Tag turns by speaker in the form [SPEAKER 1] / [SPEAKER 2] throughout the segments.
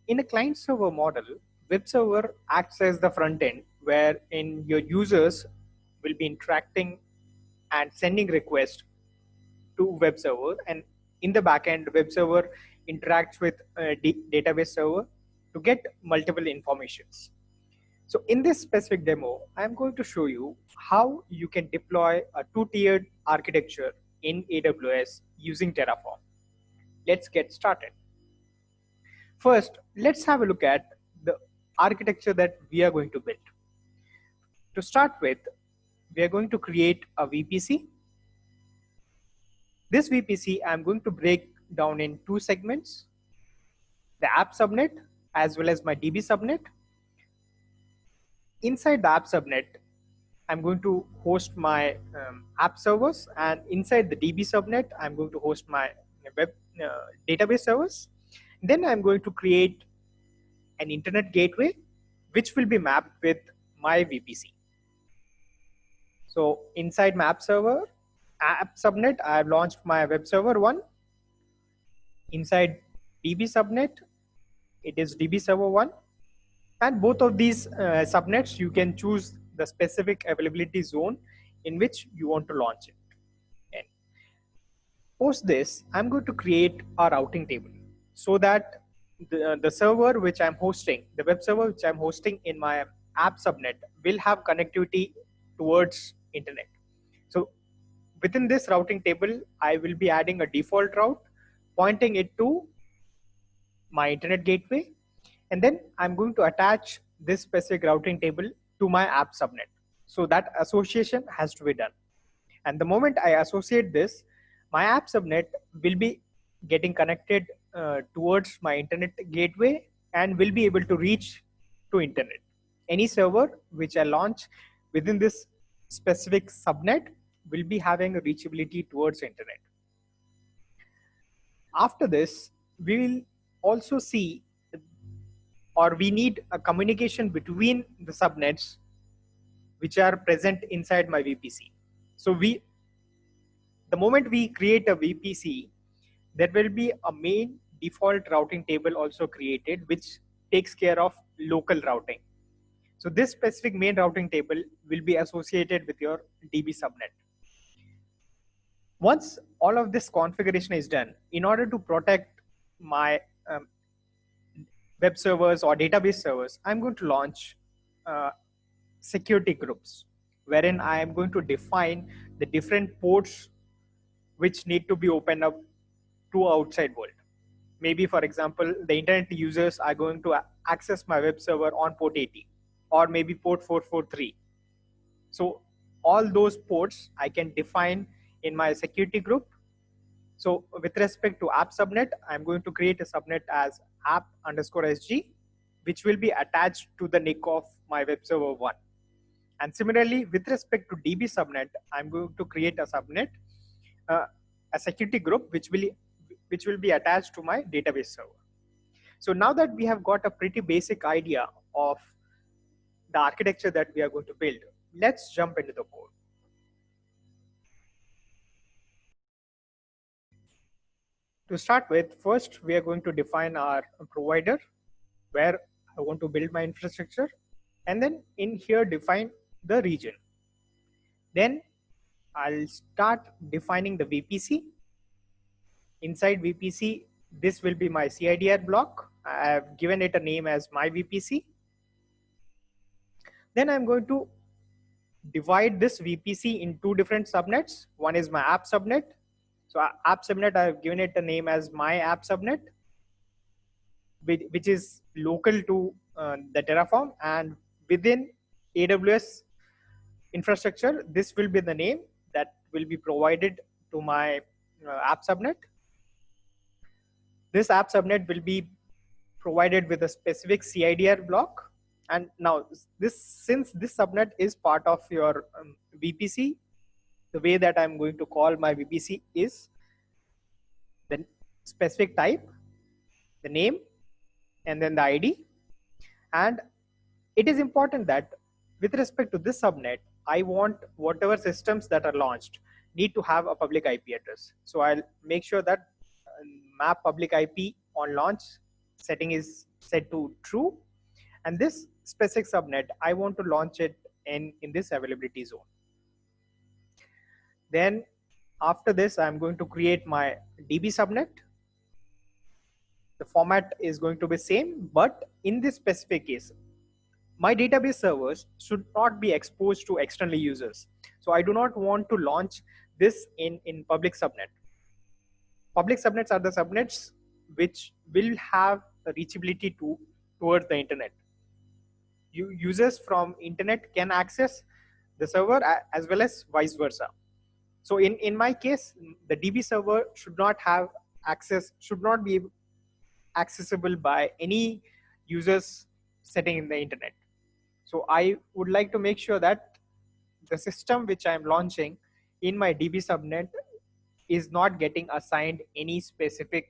[SPEAKER 1] In a client server model, web server acts as the front end wherein your users will be interacting and sending requests to web server, and in the backend web server interacts with a database server to get multiple informations. So in this specific demo, I'm going to show you how you can deploy a two-tiered architecture in AWS using Terraform. Let's get started. First, let's have a look at the architecture that we are going to build. To start with, we are going to create a VPC. This VPC I'm going to break down in two segments, the app subnet as well as my DB subnet. Inside the app subnet, I'm going to host my app servers, and inside the DB subnet, I'm going to host my web database servers. Then I'm going to create an internet gateway, which will be mapped with my VPC. So inside my app subnet, I have launched my web server 1. Inside DB subnet, it is DB server 1. And both of these subnets, you can choose the specific availability zone in which you want to launch it. And post this, I'm going to create a routing table so that the server which I'm hosting, the web server which I'm hosting in my app subnet will have connectivity towards internet. So within this routing table, I will be adding a default route, pointing it to my internet gateway, and then I'm going to attach this specific routing table to my app subnet. So that association has to be done. And the moment I associate this, my app subnet will be getting connected towards my internet gateway and will be able to reach to internet. Any server which I launch within this specific subnet will be having a reachability towards internet. After this, we will also see, or we need a communication between the subnets which are present inside my VPC. So the moment we create a VPC, there will be a main default routing table also created, which takes care of local routing. So this specific main routing table will be associated with your DB subnet. Once all of this configuration is done, in order to protect my web servers or database servers, I'm going to launch security groups, wherein I am going to define the different ports which need to be opened up to outside world. Maybe, for example, the internet users are going to access my web server on port 80 or maybe port 443. So all those ports I can define in my security group. So with respect to app subnet, I'm going to create a subnet as app_sg, which will be attached to the NIC of my web server 1. And similarly, with respect to DB subnet, I'm going to create a subnet, a security group, which will be attached to my database server. So now that we have got a pretty basic idea of the architecture that we are going to build, let's jump into the code. To start with, first we are going to define our provider where I want to build my infrastructure, and then in here define the region. Then I'll start defining the VPC. Inside VPC, this will be my CIDR block. I have given it a name as my VPC. Then I'm going to divide this VPC in two different subnets. One is my app subnet. So app subnet, I have given it a name as my app subnet, which is local to the Terraform, and within AWS infrastructure, this will be the name that will be provided to my app subnet. This app subnet will be provided with a specific CIDR block. And now since this subnet is part of your VPC, the way that I'm going to call my VPC is the specific type, the name, and then the ID. And it is important that with respect to this subnet, I want whatever systems that are launched need to have a public IP address. So I'll make sure that map public IP on launch setting is set to true, and this specific subnet, I want to launch it in this availability zone. Then after this, I'm going to create my DB subnet. The format is going to be same, but in this specific case, my database servers should not be exposed to external users. So I do not want to launch this in public subnet. Public subnets are the subnets which will have a reachability towards the internet. Users from internet can access the server as well as vice versa. So in my case, the DB server should not have access, should not be accessible by any users setting in the internet. So I would like to make sure that the system which I'm launching in my DB subnet is not getting assigned any specific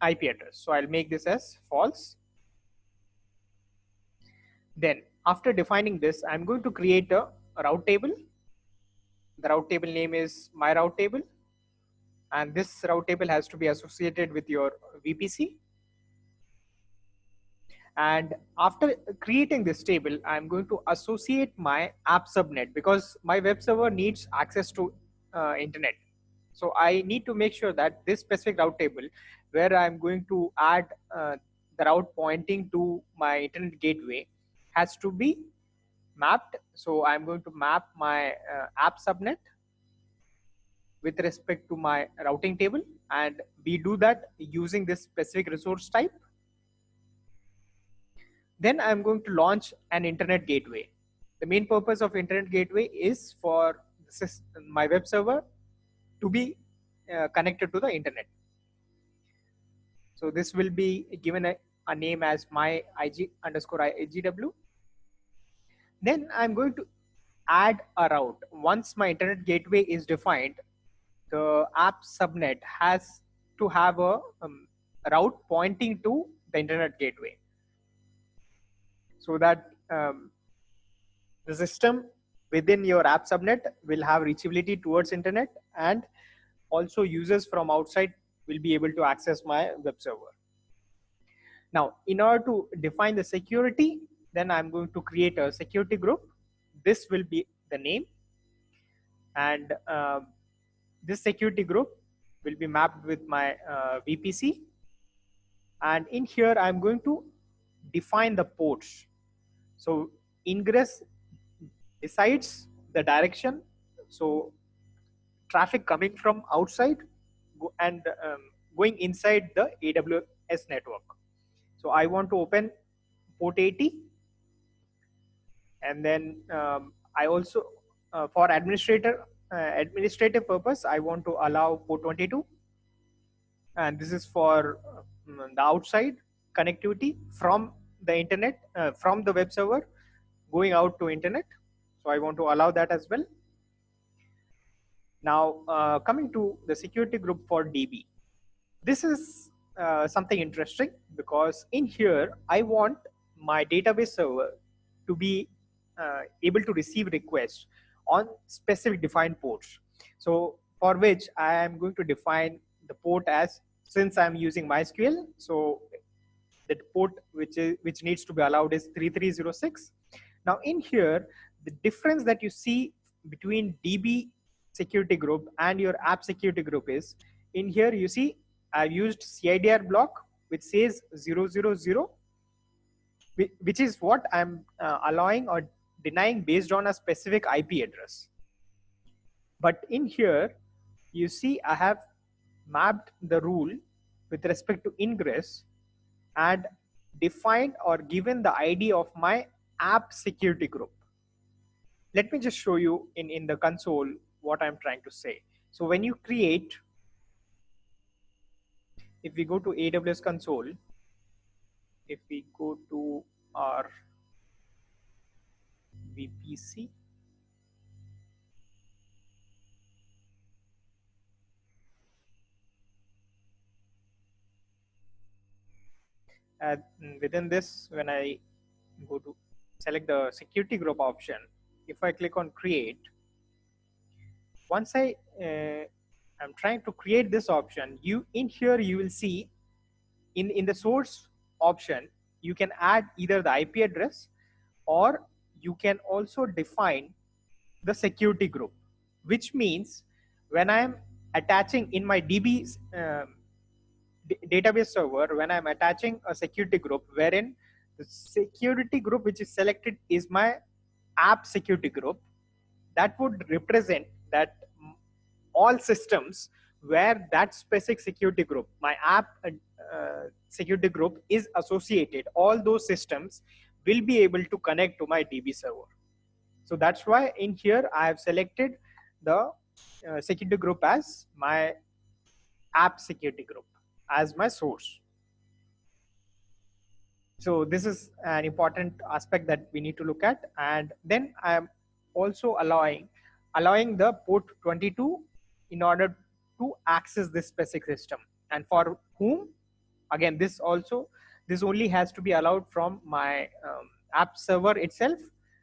[SPEAKER 1] IP address. So I'll make this as false. Then after defining this, I'm going to create a route table. The route table name is my route table, and this route table has to be associated with your VPC. And after creating this table, I'm going to associate my app subnet because my web server needs access to internet. So I need to make sure that this specific route table where I'm going to add the route pointing to my internet gateway has to be mapped. So I'm going to map my app subnet with respect to my routing table, and we do that using this specific resource type. Then I'm going to launch an internet gateway. The main purpose of internet gateway is for my web server to be connected to the internet. So this will be given a name as my IG_IGW. Then I'm going to add a route. Once my internet gateway is defined, the app subnet has to have a route pointing to the internet gateway, so that the system within your app subnet will have reachability towards internet, and also users from outside will be able to access my web server. Now, in order to define the security, then I'm going to create a security group. This will be the name, and this security group will be mapped with my VPC. And in here, I'm going to define the ports. So ingress decides the direction. So traffic coming from outside and going inside the AWS network. So I want to open port 80, and then I also for administrative purpose, I want to allow port 22, and this is for the outside connectivity from the internet, from the web server going out to internet. So I want to allow that as well. Now coming to the security group for DB, this is something interesting because in here I want my database server to be able to receive requests on specific defined ports. So for which I am going to define the port as, since I'm using MySQL, so the port which needs to be allowed is 3306. Now in here, the difference that you see between DB security group and your app security group is, in here you see I've used CIDR block which says 000, which is what I'm allowing or denying based on a specific IP address. But in here, you see I have mapped the rule with respect to ingress and defined or given the ID of my app security group. Let me just show you in the console what I'm trying to say. So when you create, if we go to AWS console, if we go to our VPC, within this, when I go to select the security group option, if I click on create, once I'm trying to create this option, in here you will see in the source option, you can add either the IP address, or you can also define the security group, which means when I am attaching in my DB database server, when I'm attaching a security group, wherein the security group which is selected is my app security group, that would represent that all systems where that specific security group, my app security group is associated, all those systems will be able to connect to my DB server. So that's why in here I have selected the security group as my app security group as my source. So this is an important aspect that we need to look at. And then I am also allowing the port 22 in order to access this specific system. And for whom? Again, this only has to be allowed from my app server itself.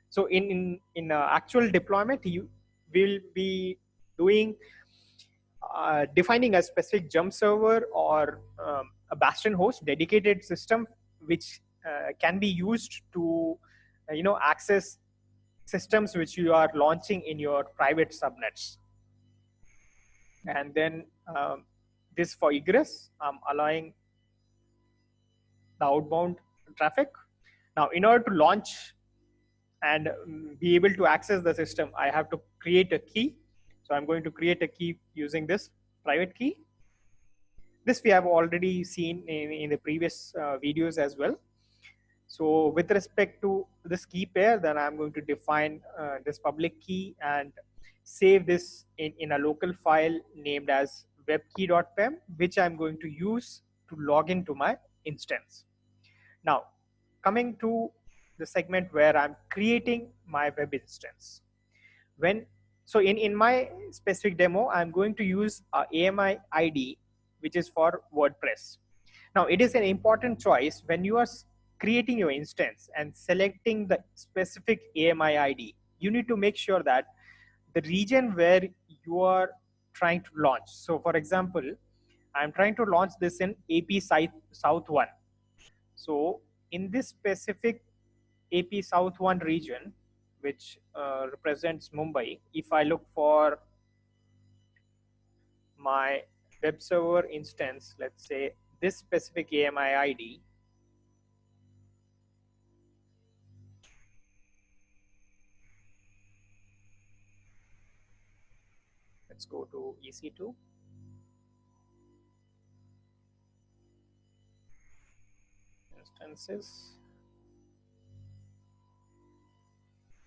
[SPEAKER 1] So in actual deployment, you will be doing defining a specific jump server or a bastion host dedicated system which can be used to access systems which you are launching in your private subnets. And then this for egress, I'm allowing the outbound traffic. Now in order to launch and be able to access the system, I have to create a key. So I'm going to create a key using this private key. This we have already seen in the previous videos as well. So with respect to this key pair, then I'm going to define this public key and save this in a local file named as webkey.pem, which I'm going to use to log into my instance. Now, coming to the segment where I'm creating my web instance. So in my specific demo, I'm going to use AMI ID, which is for WordPress. Now, it is an important choice when you are creating your instance and selecting the specific AMI ID. You need to make sure that the region where you are trying to launch. So for example, I'm trying to launch this in AP South 1. So in this specific AP South 1 region, which represents Mumbai, if I look for my web server instance, let's say this specific AMI ID, let's go to EC2. Instances,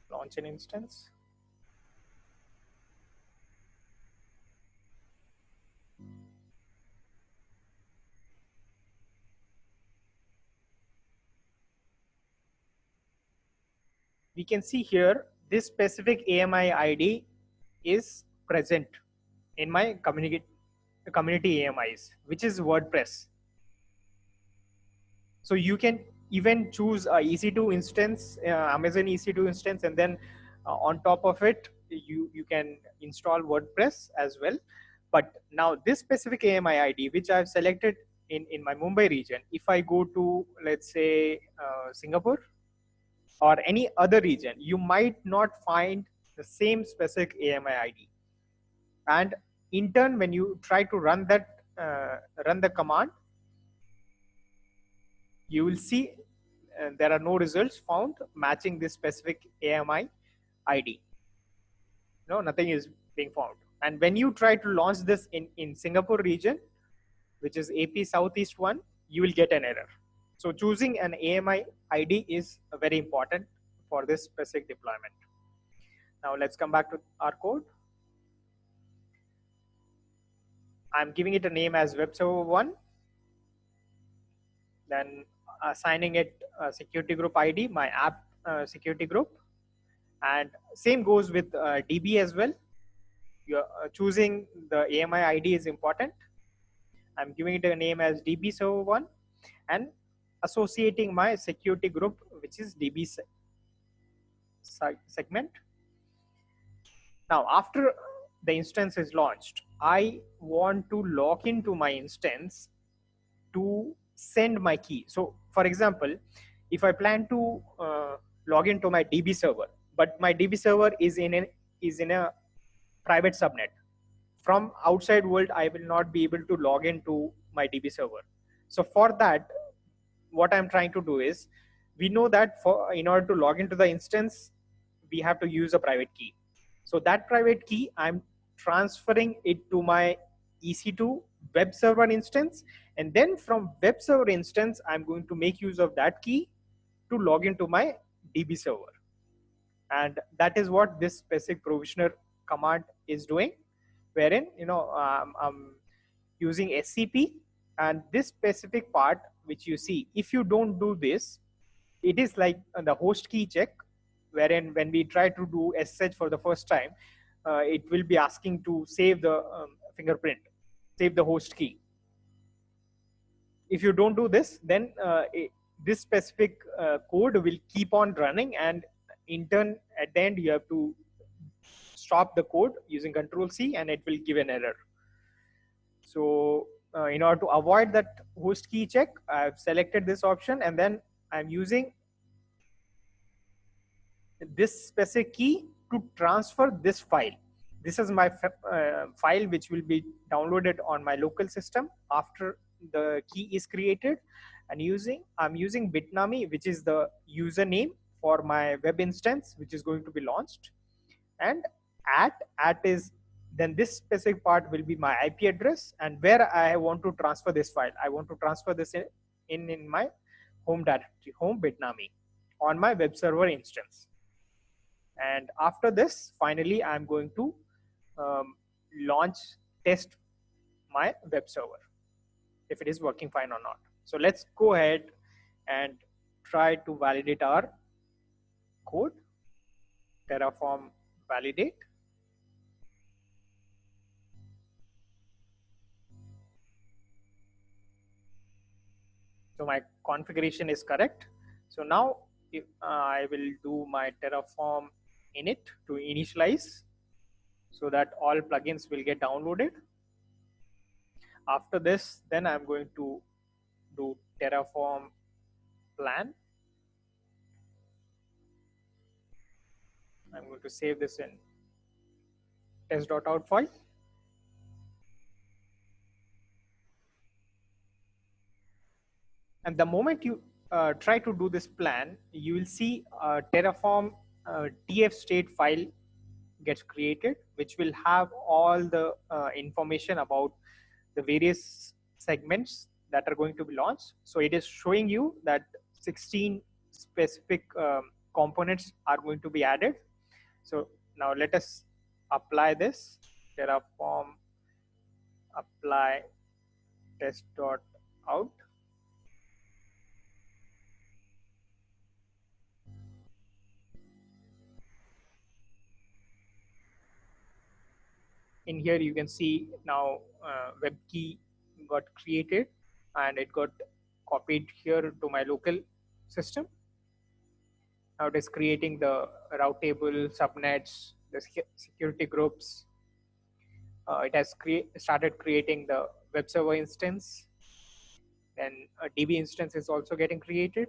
[SPEAKER 1] launch an instance. We can see here this specific AMI ID is present in my community AMIs, which is WordPress. So you can even choose a EC2 instance, Amazon EC2 instance, and then on top of it, you can install WordPress as well. But now this specific AMI ID, which I've selected in my Mumbai region, if I go to, let's say, Singapore or any other region, you might not find the same specific AMI ID. And in turn, when you try to run the command, you will see there are no results found matching this specific AMI ID. No, nothing is being found. And when you try to launch this in Singapore region, which is AP Southeast 1, you will get an error. So choosing an AMI ID is very important for this specific deployment. Now let's come back to our code. I'm giving it a name as web server 1, then assigning it a security group ID, my app security group, and same goes with DB as well. You're choosing the AMI ID is important. I'm giving it a name as DB server 1 and associating my security group, which is DB segment. Now, after the instance is launched, I want to log into my instance to send my key. So for example, if I plan to log into my DB server, but my DB server is in a private subnet, from outside world I will not be able to log into my DB server. So for that, what I'm trying to do is, we know that in order to log into the instance, we have to use a private key. So that private key, I'm transferring it to my EC2 web server instance, and then from web server instance, I'm going to make use of that key to log into my DB server. And that is what this specific provisioner command is doing, wherein I'm using SCP, and this specific part which you see, if you don't do this, it is like the host key check, wherein when we try to do SSH for the first time, it will be asking to save the fingerprint, save the host key. If you don't do this, then this specific code will keep on running, and in turn at the end you have to stop the code using Control-C, and it will give an error. So in order to avoid that host key check, I've selected this option, and then I'm using this specific key to transfer this file. This is my file which will be downloaded on my local system after the key is created, and I'm using Bitnami, which is the username for my web instance which is going to be launched, and at is, then this specific part will be my IP address, and where I want to transfer this file. I want to transfer this in my home directory, home Bitnami, on my web server instance. And after this, finally, I'm going to test my web server if it is working fine or not. So let's go ahead and try to validate our code. Terraform validate. So my configuration is correct. So now if, I will do my Terraform init to initialize, so that all plugins will get downloaded. After this, then I'm going to do Terraform plan. I'm going to save this in test.out file. And the moment you try to do this plan, you will see Terraform TF state file gets created, which will have all the information about the various segments that are going to be launched. So it is showing you that 16 specific components are going to be added. So now let us apply this. Terraform apply test.out. In here you can see now web key got created, and it got copied here to my local system. Now it is creating the route table, subnets, the security groups. It has started creating the web server instance. Then a DB instance is also getting created.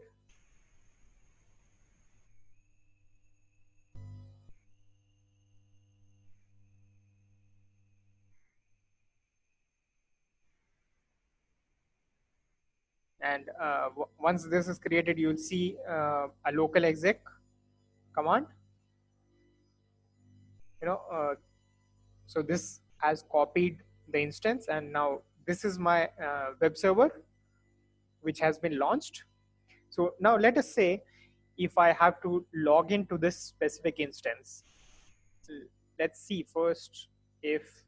[SPEAKER 1] And once this is created, you will see a local exec command. So this has copied the instance, and now this is my web server which has been launched. So now let us say if I have to log into this specific instance. Let's see first if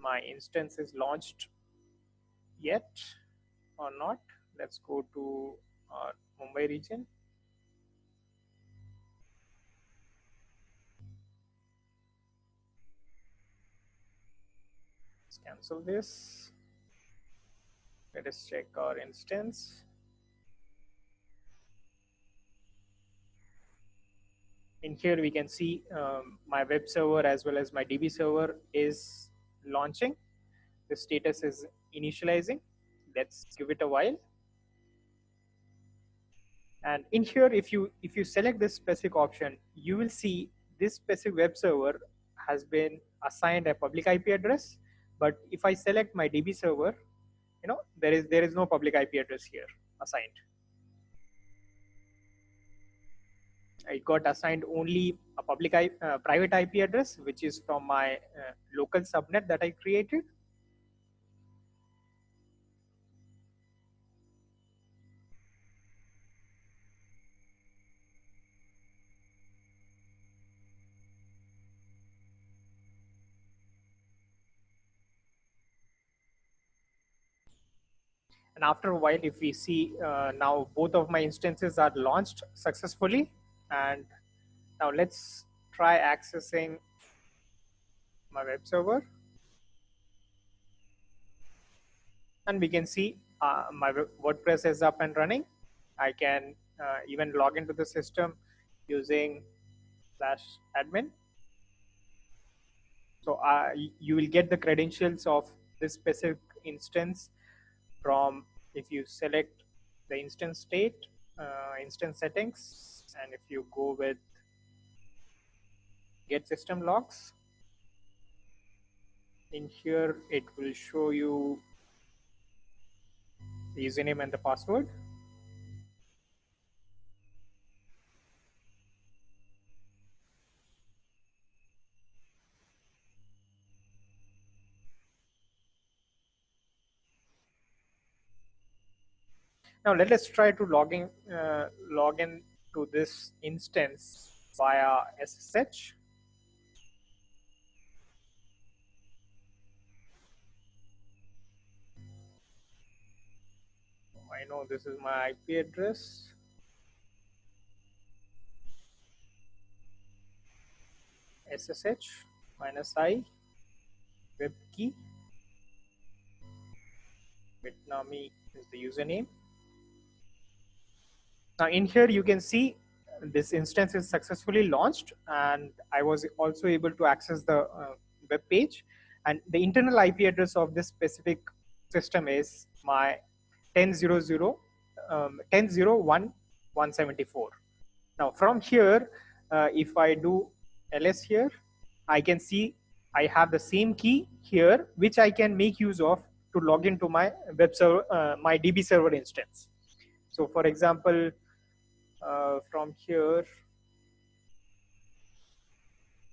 [SPEAKER 1] my instance is launched yet or not. Let's go to our Mumbai region. Let's cancel this. Let us check our instance. In here we can see my web server as well as my DB server is launching. The status is initializing. Let's give it a while. And in here, if you select this specific option, you will see this specific web server has been assigned a public IP address. But if I select my DB server, there is no public IP address here assigned. It got assigned only a private IP address, which is from my local subnet that I created. And after a while, if we see now both of my instances are launched successfully. And now let's try accessing my web server. And we can see my WordPress is up and running. I can even log into the system using /admin. So you will get the credentials of this specific instance from, if you select the instance state, instance settings, and if you go with get system logs, in here it will show you the username and the password. Now let us try to log in to this instance via SSH. I know this is my IP address. SSH -i web key. Bitnami is the username. Now in here you can see this instance is successfully launched, and I was also able to access the web page. And the internal IP address of this specific system is my 10.0.1.174. Now from here, if I do ls here, I can see I have the same key here, which I can make use of to log into my web server, my DB server instance. So for example, from here,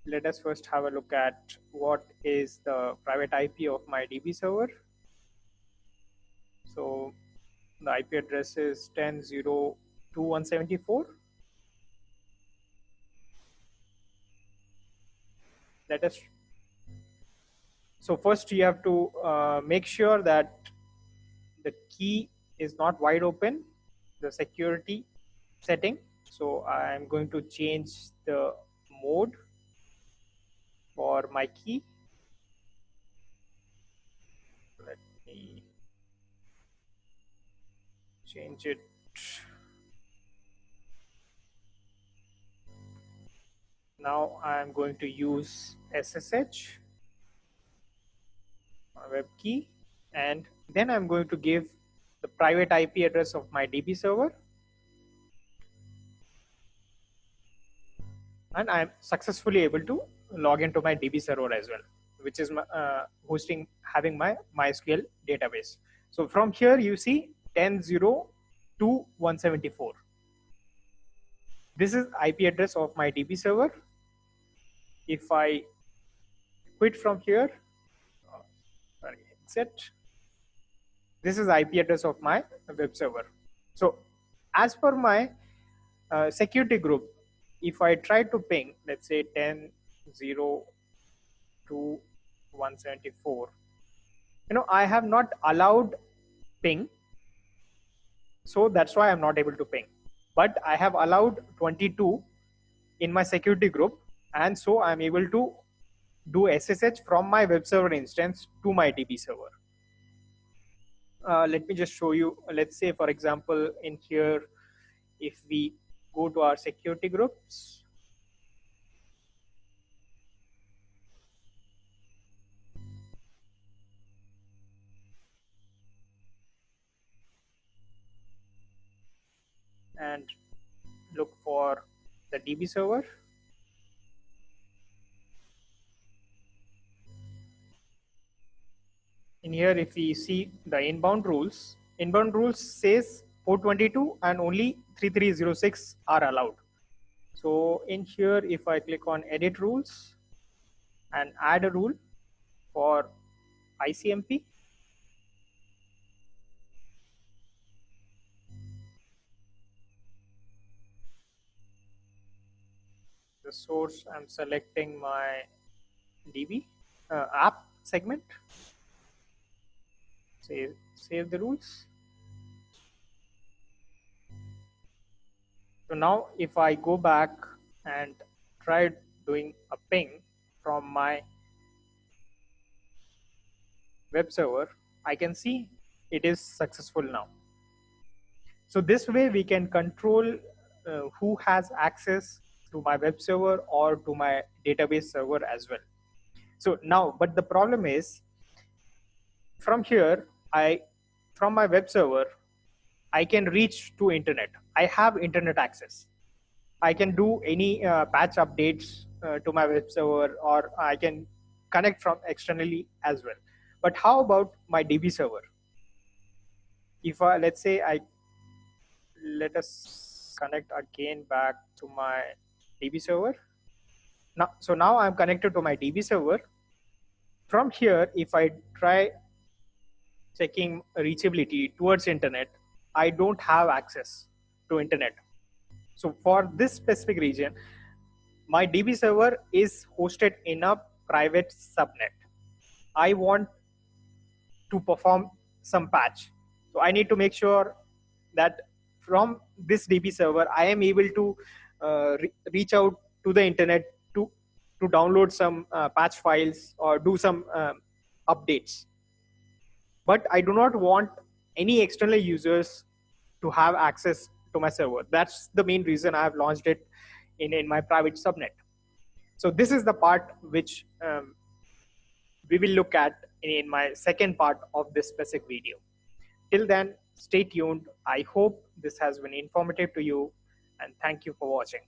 [SPEAKER 1] let us first have a look at what is the private IP of my DB server. So the IP address is 10.0.2.174. Let us. So first you have to make sure that the key is not wide open, the security setting. So I'm going to change the mode for my key. Let me change it. Now I'm going to use SSH, my web key, and then I'm going to give the private IP address of my DB server. And I'm successfully able to log into my DB server as well, which is my, having my MySQL database. So from here you see 10.0.2.174. This is IP address of my DB server. If I quit from here, exit, this is IP address of my web server. So as per my security group, if I try to ping, let's say 10.0.2.174, I have not allowed ping, so that's why I'm not able to ping. But I have allowed 22 in my security group, and so I'm able to do SSH from my web server instance to my DB server. Let me just show you. Let's say, for example, in here, if we go to our security groups, and look for the DB server. In here, if we see the inbound rules says 422 and only 3306 are allowed. So in here, if I click on edit rules and add a rule for ICMP, the source, I'm selecting my DB app segment, save the rules. So now if I go back and try doing a ping from my web server, I can see it is successful now. So this way we can control who has access to my web server or to my database server as well. So now, but the problem is from here, from my web server, I can reach to internet. I have internet access. I can do any patch updates to my web server, or I can connect from externally as well. But how about my DB server? If let's say let us connect again back to my DB server. So now I'm connected to my DB server. From here, if I try checking reachability towards internet, I don't have access to internet. So for this specific region, my DB server is hosted in a private subnet. I want to perform some patch. So I need to make sure that from this DB server, I am able to reach out to the internet to download some patch files or do some updates. But I do not want any external users to have access to my server. That's the main reason I have launched it in my private subnet. So this is the part which we will look at in my second part of this specific video. Till then, stay tuned. I hope this has been informative to you, and thank you for watching.